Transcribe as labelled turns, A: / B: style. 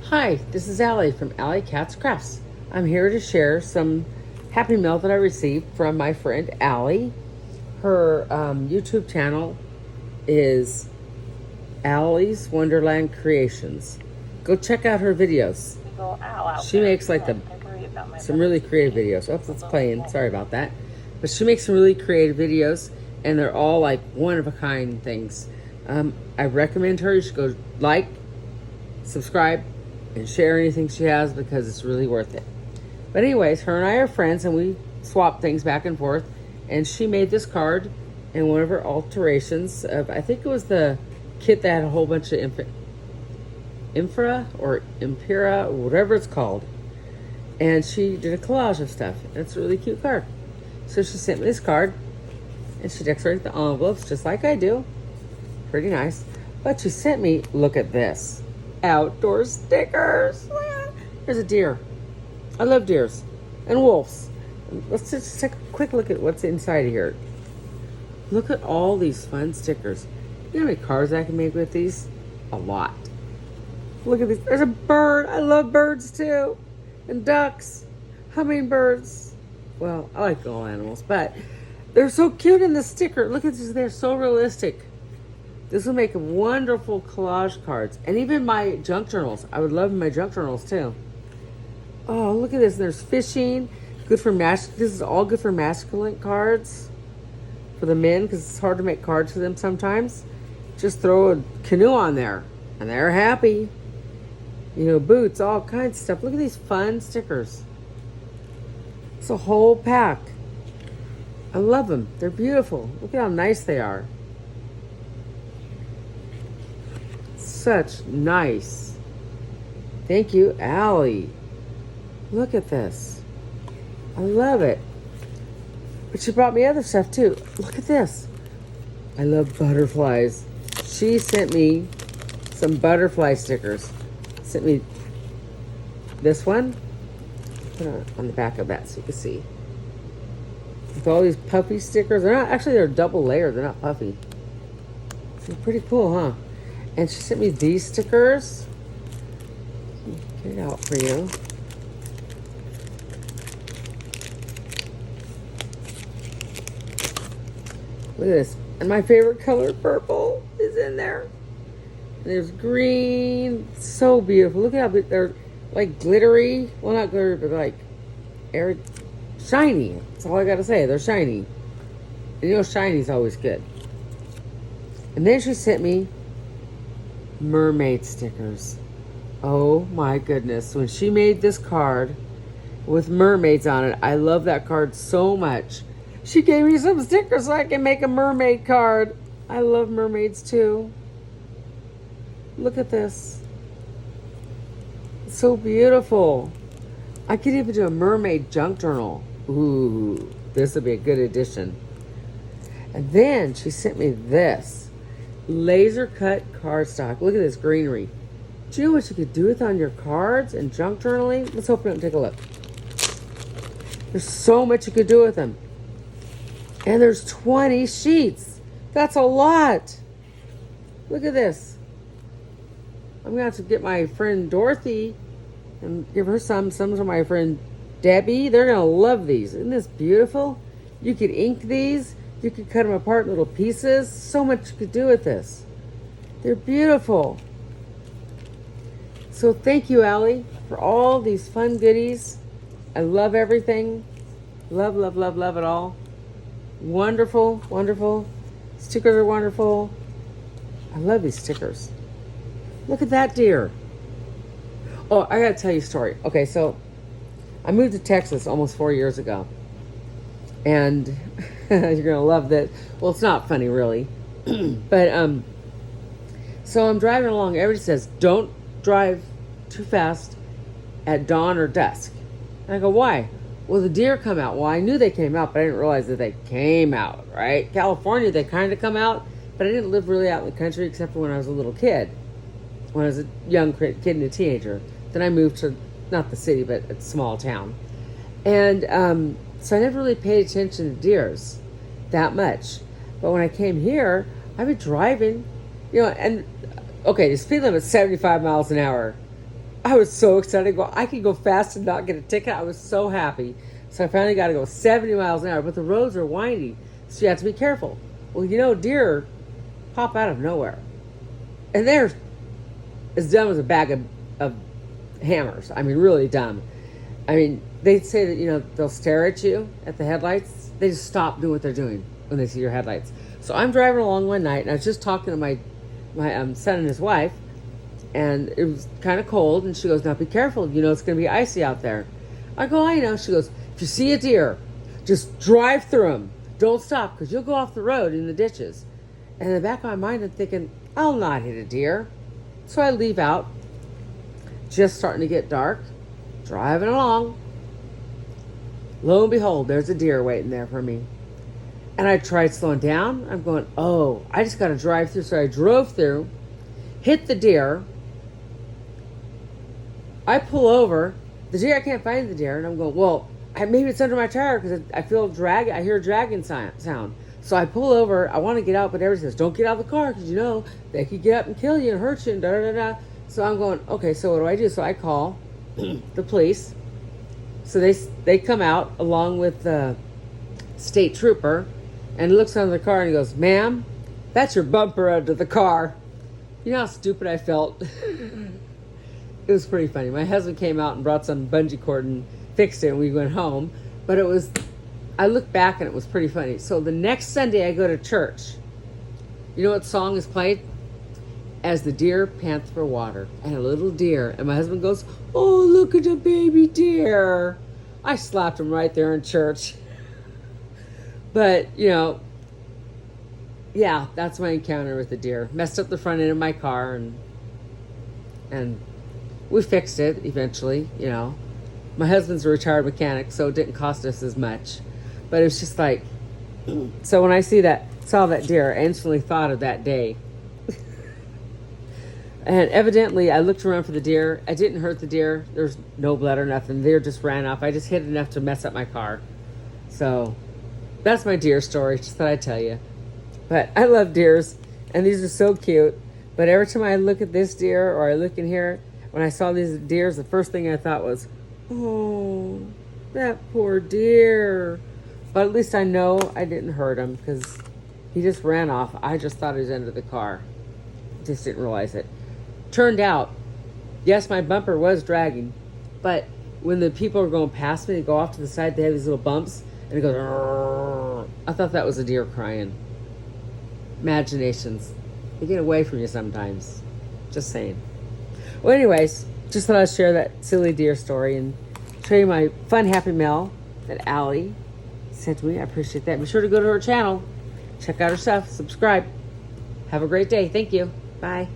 A: Hi, this is Allie from Allie Cats Crafts. I'm here to share some Happy Mail that I received from my friend Allie. Her YouTube channel is Allie's Wonderland Creations. Go check out her videos. She makes like some really creative videos. Oh, it's playing. Sorry about that. But she makes some really creative videos, and they're all like one-of-a-kind things. I recommend her. You should go like, subscribe, and share anything she has because it's really worth it. But anyways, her and I are friends, and we swap things back and forth. And she made this card in one of her alterations of, I think it was the kit that had a whole bunch of Infra or Impera, or whatever it's called. And she did a collage of stuff. And it's a really cute card. So she sent me this card, and she decorated the envelopes just like I do. Pretty nice. But she sent me, look at this, outdoor stickers. There's a deer. I love deers and wolves. Let's just take a quick look at what's inside here. Look at all these fun stickers. You know how many cards I can make with these? A lot. Look at this. There's a bird. I love birds too. And ducks. Hummingbirds. Well, I like all animals, but they're so cute in the sticker. Look at this. They're so realistic. This will make wonderful collage cards. And even my junk journals. I would love my junk journals too. Oh, look at this. There's fishing. Good for this is all good for masculine cards. For the men, because it's hard to make cards for them sometimes. Just throw a canoe on there. And they're happy. You know, boots, all kinds of stuff. Look at these fun stickers. It's a whole pack. I love them. They're beautiful. Look at how nice they are. Such nice. Thank you, Allie. Look at this. I love it. But she brought me other stuff too. Look at this. I love butterflies. She sent me some butterfly stickers. Sent me this one. Put it on the back of that so you can see. With all these puffy stickers. They're not, actually they're double layered. They're not puffy. They're pretty cool, huh? And she sent me these stickers. Get it out for you. Look at this. And my favorite color, purple, is in there. And there's green. So beautiful. Look at how they're like glittery. Well, not glittery, but like shiny. That's all I got to say. They're shiny. And you know, shiny's always good. And then she sent me mermaid stickers. Oh my goodness. When she made this card with mermaids on it, I love that card so much. She gave me some stickers so I can make a mermaid card. I love mermaids too. Look at this. It's so beautiful. I could even do a mermaid junk journal. Ooh, this would be a good addition. And then she sent me this laser cut cardstock. Look at this greenery. Do you know what you could do with on your cards and junk journaling? Let's open it and take a look. There's so much you could do with them. And there's 20 sheets. That's a lot. Look at this. I'm going to have to get my friend Dorothy and give her some. Some to my friend Debbie. They're going to love these. Isn't this beautiful? You could ink these. You could cut them apart in little pieces. So much you could do with this. They're beautiful. So thank you, Allie, for all these fun goodies. I love everything. Love, love, love, love it all. Wonderful, wonderful. Stickers are wonderful. I love these stickers. Look at that deer. Oh, I gotta tell you a story. Okay, so I moved to Texas almost 4 years ago. And you're gonna love that. Well, it's not funny really. But so I'm driving along. Everybody says, don't drive too fast at dawn or dusk. And I go, why? Well, the deer come out. Well, I knew they came out, but I didn't realize that they came out, right? California, they kind of come out, but I didn't live really out in the country except for when I was a little kid, when I was a young kid and a teenager. Then I moved to, not the city, but a small town. And so I never really paid attention to deers that much. But when I came here, I've been driving, you know, and okay, the speed limit's 75 miles an hour. I was so excited. I could go fast and not get a ticket. I was so happy. So I finally got to go 70 miles an hour, but the roads are windy, so you have to be careful. Well, deer pop out of nowhere, and they're as dumb as a bag of hammers. I mean, really dumb. I mean, they say that, they'll stare at you at the headlights. They just stop doing what they're doing when they see your headlights. So I'm driving along one night, and I was just talking to my son and his wife, and it was kind of cold, and she goes, now be careful, it's going to be icy out there. I go, I know. She goes, if you see a deer, just drive through them. Don't stop, because you'll go off the road in the ditches. And in the back of my mind, I'm thinking, I'll not hit a deer. So I leave out, just starting to get dark, driving along. Lo and behold, there's a deer waiting there for me. And I tried slowing down. I'm going, oh, I just got to drive through. So I drove through, hit the deer. I pull over. The deer, I can't find the deer. And I'm going, well, maybe it's under my tire because I feel drag. I hear a dragging sound. So I pull over. I want to get out, but everybody says, don't get out of the car because, they could get up and kill you and hurt you and da-da-da-da. So I'm going, okay, so what do I do? So I call the police. So they come out along with the state trooper and looks under the car and he goes, ma'am, that's your bumper under the car. You know how stupid I felt? It was pretty funny. My husband came out and brought some bungee cord and fixed it and we went home. But I looked back and it was pretty funny. So the next Sunday I go to church. You know what song is played? As the deer pants for water. And a little deer. And my husband goes, oh, look at the baby deer. I slapped him right there in church. But, yeah, that's my encounter with the deer. Messed up the front end of my car and we fixed it eventually, My husband's a retired mechanic, so it didn't cost us as much. But it was just like, so when I saw that deer, I instantly thought of that day. And evidently, I looked around for the deer. I didn't hurt the deer. There's no blood or nothing. The deer just ran off. I just hit enough to mess up my car. So that's my deer story, just thought I'd tell you. But I love deers, and these are so cute. But every time I look at this deer or I look in here, when I saw these deers, the first thing I thought was, oh, that poor deer. But at least I know I didn't hurt him because he just ran off. I just thought he was under the car. Just didn't realize it. Turned out, yes, my bumper was dragging, but when the people are going past me, they go off to the side, they have these little bumps, and it goes, "Arr." I thought that was a deer crying. Imaginations. They get away from you sometimes. Just saying. Well, anyways, just thought I'd share that silly deer story and show you my fun happy mail that Allie sent to me. I appreciate that. Be sure to go to her channel. Check out her stuff. Subscribe. Have a great day. Thank you. Bye.